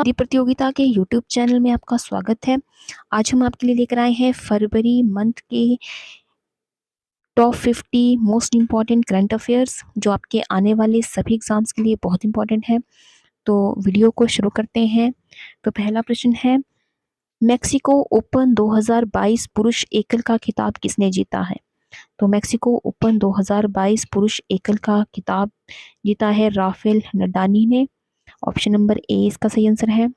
दी प्रतियोगिता के YouTube channel में आपका स्वागत है। आज हम आपके लिए लेकर आए हैं फरवरी मंथ के top 50 most important current affairs जो आपके आने वाले सभी एग्जाम्स के लिए बहुत इंपॉर्टेंट है। तो वीडियो को शुरू करते हैं। तो पहला प्रश्न है, मैक्सिको ओपन 2022 पुरुष एकल का खिताब किसने जीता है? तो मैक्सिको ओपन 2022 पुरुष एकल का खिताब जीता है राफेल नडाली ने। ऑप्शन नंबर ए इसका सही आंसर है।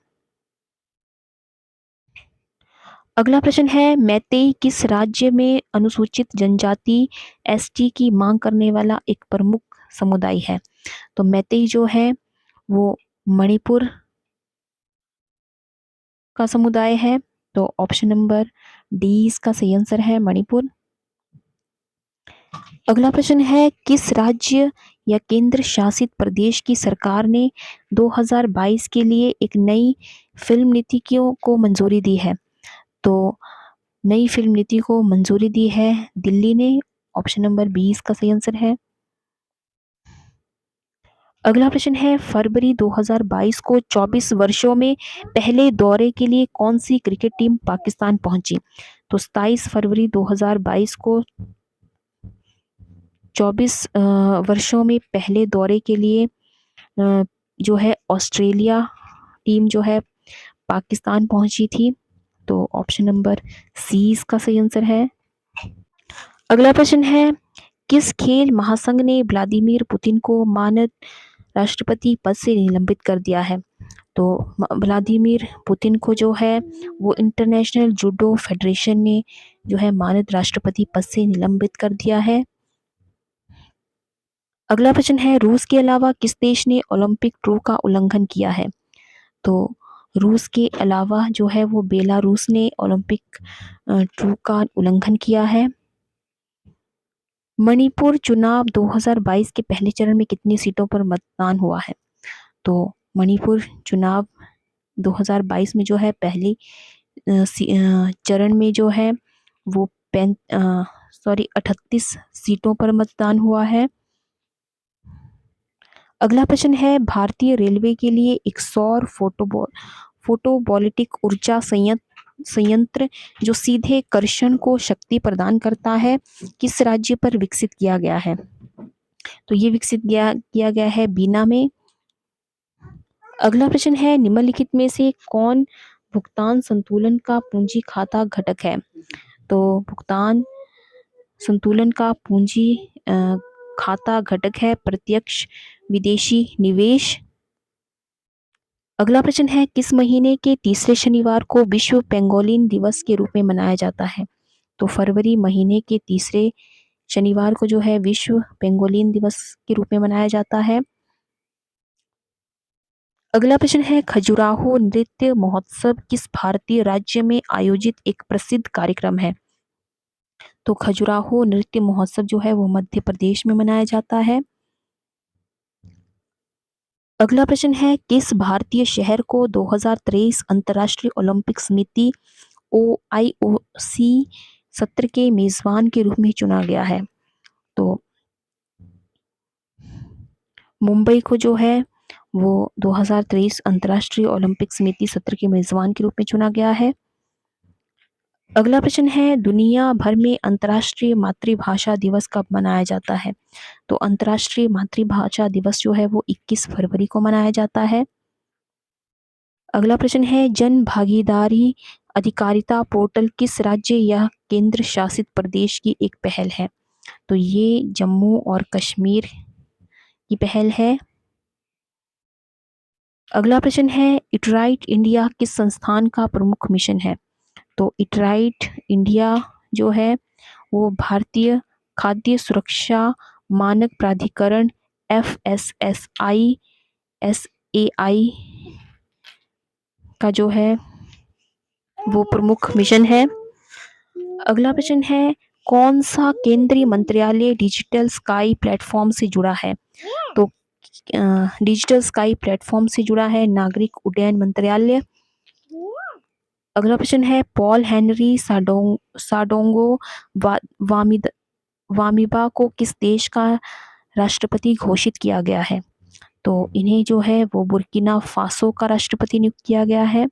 अगला प्रश्न है, मैतेई किस राज्य में अनुसूचित जनजाति एसटी की मांग करने वाला एक प्रमुख समुदाय है? तो मैतेई जो है वो मणिपुर का समुदाय है। तो ऑप्शन नंबर डी इसका सही आंसर है, मणिपुर। अगला प्रश्न है, किस राज्य या केंद्र शासित प्रदेश की सरकार ने 2022 के लिए एक नई फिल्म नीति को मंजूरी दी है? तो नई फिल्म नीति को मंजूरी दी है दिल्ली ने। ऑप्शन नंबर 20 का सही आंसर है। अगला प्रश्न है, फरवरी 2022 को 24 वर्षों में पहले दौरे के लिए कौन सी क्रिकेट टीम पाकिस्तान पहुंची? तो 27 फरवरी 2022 को 24 वर्षों में पहले दौरे के लिए जो है ऑस्ट्रेलिया टीम जो है पाकिस्तान पहुंची थी। तो ऑप्शन नंबर सी इसका सही आंसर है। अगला प्रश्न है, किस खेल महासंघ ने व्लादिमीर पुतिन को मानद राष्ट्रपति पद से निलंबित कर दिया है? तो व्लादिमीर पुतिन को जो है वो इंटरनेशनल जूडो फेडरेशन ने जो है मानद राष्ट्रपति पद से निलंबित कर दिया है। अगला प्रश्न है, रूस के अलावा किस देश ने ओलंपिक ड्रू का उल्लंघन किया है? तो रूस के अलावा जो है वो बेलारूस ने ओलंपिक ड्रू का उल्लंघन किया है। मणिपुर चुनाव 2022 के पहले चरण में कितनी सीटों पर मतदान हुआ है? तो मणिपुर चुनाव 2022 में जो है पहली चरण में जो है वो 38 सीटों पर मतदान हुआ है। अगला प्रश्न है, भारतीय रेलवे के लिए एक सौर फोटोवोल्टिक ऊर्जा संयंत्र जो सीधे कर्षण को शक्ति प्रदान करता है किस राज्य पर विकसित किया गया है? तो ये विकसित किया गया है बीना में। अगला प्रश्न है, निम्नलिखित में से कौन भुगतान संतुलन का पूंजी खाता घटक है? तो भुगतान संतुलन का पूंजी खाता घटक है प्रत्यक्ष विदेशी निवेश। अगला प्रश्न है, किस महीने के तीसरे शनिवार को विश्व पेंगोलिन दिवस के रूप में मनाया जाता है? तो फरवरी महीने के तीसरे शनिवार को जो है विश्व पेंगोलिन दिवस के रूप में मनाया जाता है। अगला प्रश्न है, खजुराहो नृत्य महोत्सव किस भारतीय राज्य में आयोजित एक प्रसिद्ध कार्यक्रम है? तो खजुराहो नृत्य महोत्सव जो है वो मध्य प्रदेश में मनाया जाता है। अगला प्रश्न है, किस भारतीय शहर को 2023 अंतर्राष्ट्रीय ओलंपिक समिति OIOC सत्र के मेजबान के रूप में चुना गया है? तो मुंबई को जो है वो 2023 अंतर्राष्ट्रीय ओलंपिक समिति सत्र के मेजबान के रूप में चुना गया है। अगला प्रश्न है, दुनिया भर में अंतर्राष्ट्रीय मातृभाषा दिवस कब मनाया जाता है? तो अंतर्राष्ट्रीय मातृभाषा दिवस जो है वो 21 फरवरी को मनाया जाता है। अगला प्रश्न है, जन भागीदारी अधिकारिता पोर्टल किस राज्य या केंद्र शासित प्रदेश की एक पहल है? तो ये जम्मू और कश्मीर की पहल है। अगला प्रश्न है, इटराइट इंडिया किस संस्थान का प्रमुख मिशन है? तो इटराइट इंडिया जो है वो भारतीय खाद्य सुरक्षा मानक प्राधिकरण FSSAI का जो है वो प्रमुख मिशन है। अगला प्रश्न है, कौन सा केंद्रीय मंत्रालय डिजिटल स्काई प्लेटफॉर्म से जुड़ा है? तो डिजिटल स्काई प्लेटफॉर्म से जुड़ा है नागरिक उड्डयन मंत्रालय। अगला प्रश्न है, पॉल हेनरी साडोंगो वामिबा को किस देश का राष्ट्रपति घोषित किया गया है? तो इन्हें जो है वो बुर्किना फासो का राष्ट्रपति नियुक्त किया गया है।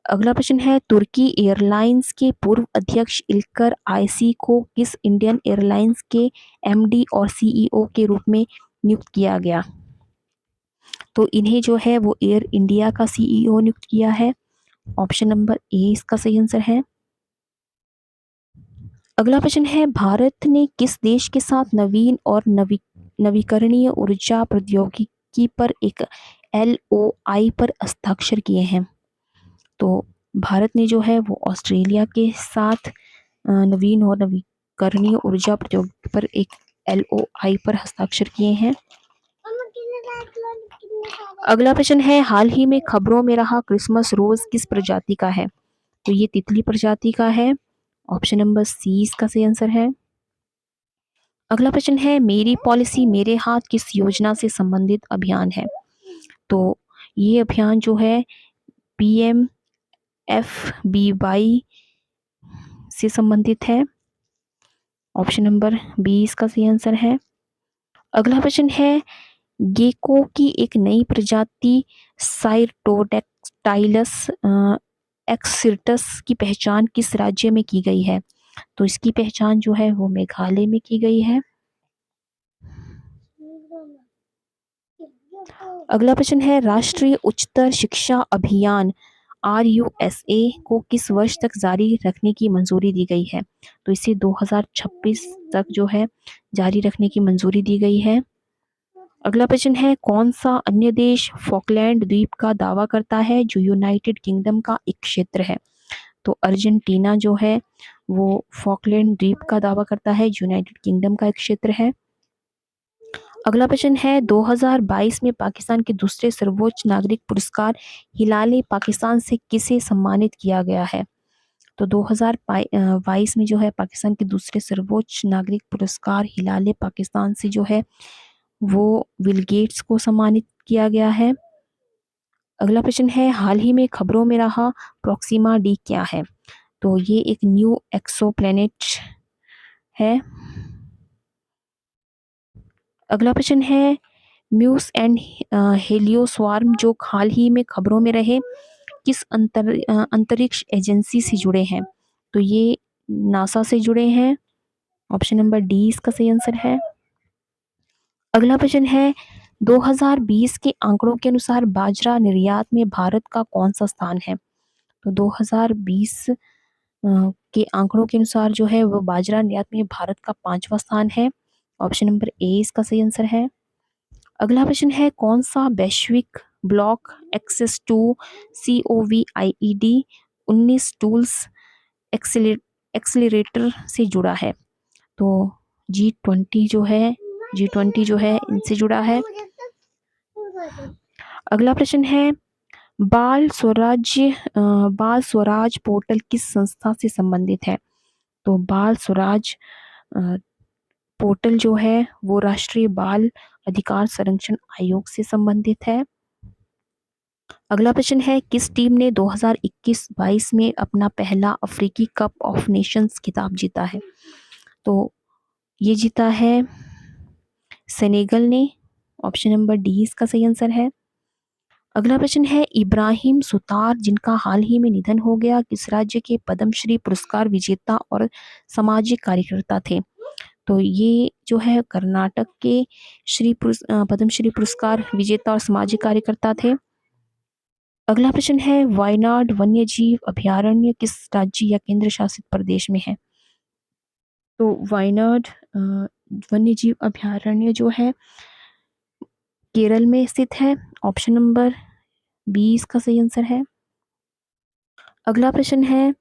अगला प्रश्न है, तुर्की एयरलाइंस के पूर्व अध्यक्ष इल्कर आईसी को किस इंडियन एयरलाइंस के एमडी और सीईओ के रूप में नियुक्त किया गया? तो इन्हें जो है वो एयर इंडिया का सीईओ नियुक्त किया है। ऑप्शन नंबर ए इसका सही आंसर है। अगला प्रश्न है, भारत ने किस देश के साथ नवीन और नवीकरणीय ऊर्जा प्रौद्योगिकी पर एक एलओआई पर हस्ताक्षर किए हैं? तो भारत ने जो है वो ऑस्ट्रेलिया के साथ नवीन और नवीकरणीय ऊर्जा प्रौद्योगिकी पर एक एलओआई पर हस्ताक्षर किए हैं। अगला प्रश्न है, हाल ही में खबरों में रहा क्रिसमस रोज किस प्रजाति का है? तो ये तितली प्रजाति का है। ऑप्शन नंबर सी इसका सही आंसर है। अगला प्रश्न है, मेरी पॉलिसी मेरे हाथ किस योजना से संबंधित अभियान है? तो ये अभियान जो है PMFBY से संबंधित है। ऑप्शन नंबर बी इसका सही आंसर है। अगला प्रश्न है, गेको की एक नई प्रजाति साइटोडेक्टाइलस एक्सिर्टस की पहचान किस राज्य में की गई है? तो इसकी पहचान जो है वो मेघालय में की गई है। अगला प्रश्न है, राष्ट्रीय उच्चतर शिक्षा अभियान RUSA को किस वर्ष तक जारी रखने की मंजूरी दी गई है? तो इसे 2026 तक जो है जारी रखने की मंजूरी दी गई है। अगला प्रश्न है, कौन सा अन्य देश फॉकलैंड द्वीप का दावा करता है जो यूनाइटेड किंगडम का एक क्षेत्र है? तो अर्जेंटीना जो है वो फॉकलैंड द्वीप का दावा करता है, यूनाइटेड किंगडम का एक क्षेत्र है। अगला प्रश्न है, 2022 में पाकिस्तान के दूसरे सर्वोच्च नागरिक पुरस्कार हिलाले पाकिस्तान से किसे सम्मानित किया गया है? तो 2022 में जो है पाकिस्तान के दूसरे सर्वोच्च नागरिक पुरस्कार हिलाले पाकिस्तान से जो है वो विल गेट्स को सम्मानित किया गया है। अगला प्रश्न है, हाल ही में खबरों में रहा प्रोक्सिमा डी क्या है? तो ये एक न्यू एक्सोप्लैनेट है। अगला प्रश्न है, म्यूस एंड हेलियोस्वार्म जो हाल ही में खबरों में रहे किस अंतरिक्ष एजेंसी से जुड़े हैं? तो ये नासा से जुड़े हैं। ऑप्शन नंबर डी इसका सही आंसर है। अगला प्रश्न है, 2020 के आंकड़ों के अनुसार बाजरा निर्यात में भारत का कौन सा स्थान है? तो 2020 के आंकड़ों के अनुसार जो है वो बाजरा निर्यात में भारत का 5वां स्थान है। ऑप्शन नंबर ए इसका सही आंसर है। अगला प्रश्न है, कौन सा वैश्विक block access to COVID 19 tools accelerator से जुड़ा है? तो G20 जो है इनसे जुड़ा है। अगला प्रश्न है, बाल स्वराज पोर्टल किस संस्था से संबंधित है? तो बाल स्वराज पोर्टल जो है वो राष्ट्रीय बाल अधिकार संरक्षण आयोग से संबंधित है। अगला प्रश्न है, किस टीम ने 2021-22 में अपना पहला अफ्रीकी कप ऑफ नेशंस खिताब जीता है? तो ये जीता है सेनेगल ने। ऑप्शन नंबर डी इसका सही आंसर है। अगला प्रश्न है, इब्राहिम सुतार जिनका हाल ही में निधन हो गया किस राज्य के पद्मश्री पुरस्कार विजेता और सामाजिक कार्यकर्ता थे? तो ये जो है कर्नाटक के पद्मश्री पुरस्कार विजेता और सामाजिक कार्यकर्ता थे। अगला प्रश्न है, वायनाड वन्यजीव अभयारण्य किस राज्य या केंद्र शासित प्रदेश में है? तो वायनाड वन्यजीव अभयारण्य जो है केरल में स्थित है। ऑप्शन नंबर बी इसका सही आंसर है। अगला प्रश्न है,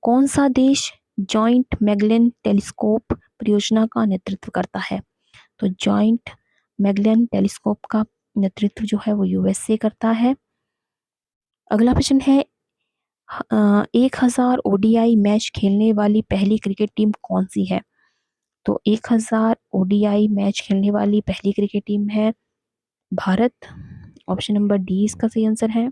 कौन सा देश जॉइंट मैगेलन टेलीस्कोप परियोजना का नेतृत्व करता है? तो जॉइंट मैगेलन टेलीस्कोप का नेतृत्व जो है वो यूएसए करता है। अगला प्रश्न है, 1000 ODI मैच खेलने वाली पहली क्रिकेट टीम कौन सी है? तो 1000 ODI मैच खेलने वाली पहली क्रिकेट टीम है भारत। ऑप्शन नंबर डी इसका सही आंसर है।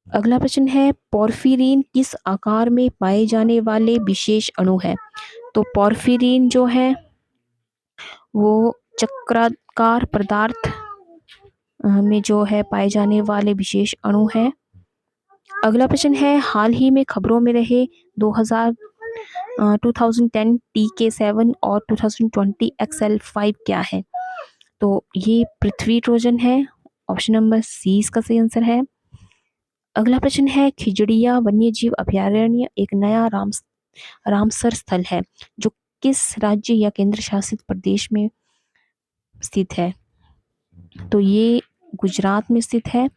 अगला प्रश्न है, पोर्फिरिन किस आकार में पाए जाने वाले विशेष अणु है? तो पोर्फिरिन जो है वो चक्राकार पदार्थ में जो है पाए जाने वाले विशेष अणु है। अगला प्रश्न है, हाल ही में खबरों में रहे 2010 TK7 और 2020 XL5 क्या है? तो ये पृथ्वी ट्रोजन है। ऑप्शन नंबर सी इसका सही आंसर है। अगला प्रश्न है, खिजड़िया वन्यजीव अभयारण्य एक नया रामसर स्थल है जो किस राज्य या केंद्र शासित प्रदेश में स्थित है? तो ये गुजरात में स्थित है।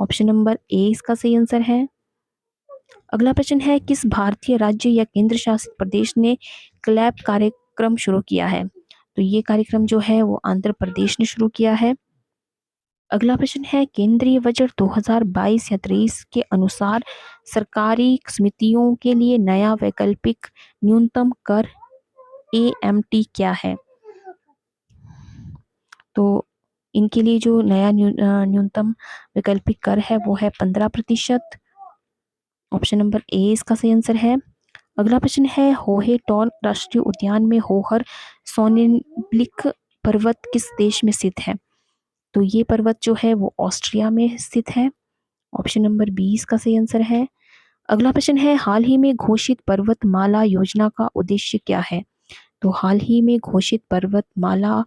ऑप्शन नंबर ए इसका सही आंसर है। अगला प्रश्न है, किस भारतीय राज्य या केंद्र शासित प्रदेश ने क्लैप कार्यक्रम शुरू किया है? तो ये कार्यक्रम जो है वो आंध्र प्रदेश ने शुरू किया है। अगला प्रश्न है, केंद्रीय बजट 2022 या 23 के अनुसार सरकारी समितियों के लिए नया वैकल्पिक न्यूनतम कर AMT क्या है? तो इनके लिए जो नया न्यूनतम वैकल्पिक कर है वो है 15%। ऑप्शन नंबर ए इसका सही आंसर है। अगला प्रश्न है, होहे टॉन राष्ट्रीय उद्यान में होहर सोनेनब्लिक पर्वत किस देश में स्थित है? तो ये पर्वत जो है वो ऑस्ट्रिया में स्थित है। ऑप्शन नंबर बी इसका सही आंसर है। अगला प्रश्न है, हाल ही में घोषित पर्वतमाला योजना का उद्देश्य क्या है? तो हाल ही में घोषित पर्वतमाला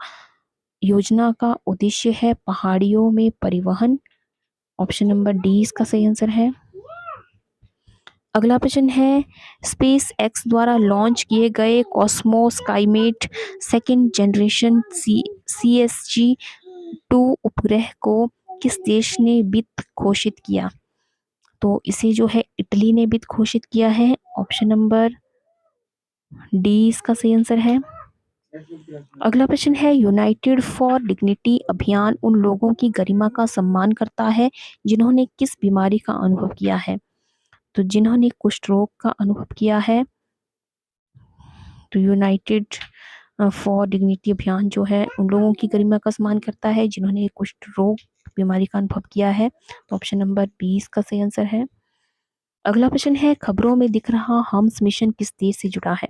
योजना का उद्देश्य है पहाड़ियों में परिवहन। ऑप्शन नंबर डी इसका सही आंसर है। अगला प्रश्न है, स्पेस एक्स द्वारा लॉन्च किए गए Cosmos Skymet second generation CSG-2 उपग्रह को किस देश ने वित्त घोषित किया? तो इसे जो है इटली ने वित्त घोषित किया है। ऑप्शन नंबर डी इसका सही आंसर है। अगला प्रश्न है, यूनाइटेड फॉर डिग्निटी अभियान उन लोगों की गरिमा का सम्मान करता है जिन्होंने किस बीमारी का अनुभव किया है? तो जिन्होंने कुष्ठ रोग का अनुभव किया है। तो यूनाइटेड फॉर डिग्निटी अभियान जो है उन लोगों की गरिमा का सम्मान करता है जिन्होंने कुष्ठ रोग बीमारी का अनुभव किया है। तो ऑप्शन नंबर 20 का सही आंसर है। अगला प्रश्न है, खबरों में दिख रहा हम्स मिशन किस देश से जुड़ा है?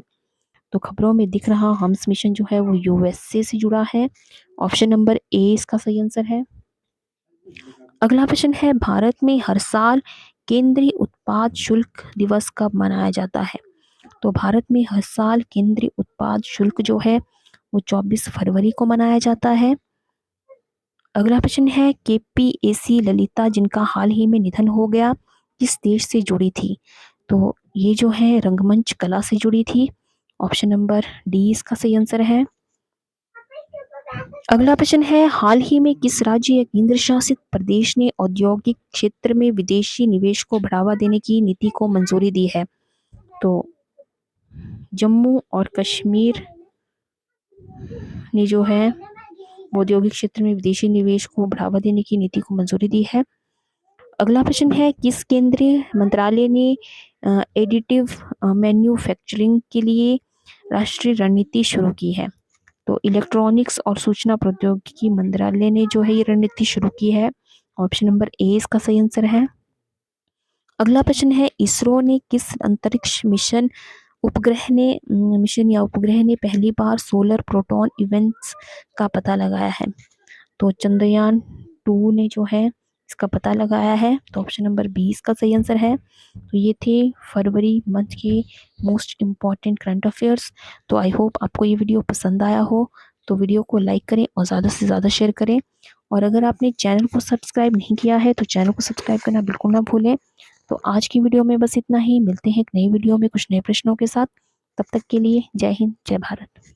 तो खबरों में दिख रहा हम्स मिशन जो है वो USA से जुड़ा है। ऑप्शन नंबर ए इसका सही आंसर है। अगला प्रश्न है, भारत में हर साल केंद्रीय उत्पाद शुल्क दिवस कब मनाया जाता है? तो भारत में हर साल केंद्रीय उत्पाद शुल्क जो है वो 24 फरवरी को मनाया जाता है। अगला प्रश्न है, KPAC ललिता जिनका हाल ही में निधन हो गया किस देश से जुड़ी थी? तो ये जो है रंगमंच कला से जुड़ी थी। ऑप्शन नंबर डी इसका सही आंसर है। अगला प्रश्न है, हाल ही में किस राज्य या केंद्र शासित प्रदेश ने औद्योगिक क्षेत्र में विदेशी निवेश को बढ़ावा देने की नीति को मंजूरी दी है? तो जम्मू और कश्मीर ने जो है औद्योगिक क्षेत्र में विदेशी निवेश को बढ़ावा देने की नीति को मंजूरी दी है। अगला प्रश्न है, किस केंद्रीय मंत्रालय ने एडिटिव मैन्युफैक्चरिंग के लिए राष्ट्रीय रणनीति शुरू की है? तो इलेक्ट्रॉनिक्स और सूचना प्रौद्योगिकी मंत्रालय ने जो है ये रणनीति शुरू की है। ऑप्शन नंबर ए इसका सही आंसर है। अगला प्रश्न है, इसरो ने किस अंतरिक्ष मिशन या उपग्रह ने पहली बार सोलर प्रोटॉन इवेंट्स का पता लगाया है? तो चंद्रयान 2 ने जो है इसका पता लगाया है। तो ऑप्शन नंबर 20 का सही आंसर है। तो ये थे फरवरी मंथ के मोस्ट इम्पॉर्टेंट करंट अफेयर्स। तो आई होप आपको ये वीडियो पसंद आया हो। तो वीडियो को लाइक करें और ज़्यादा से ज़्यादा शेयर करें। और अगर आपने चैनल को सब्सक्राइब नहीं किया है तो चैनल को सब्सक्राइब करना बिल्कुल ना भूलें। तो आज की वीडियो में बस इतना ही। मिलते हैं एक नई वीडियो में कुछ नए प्रश्नों के साथ। तब तक के लिए जय हिंद, जय भारत।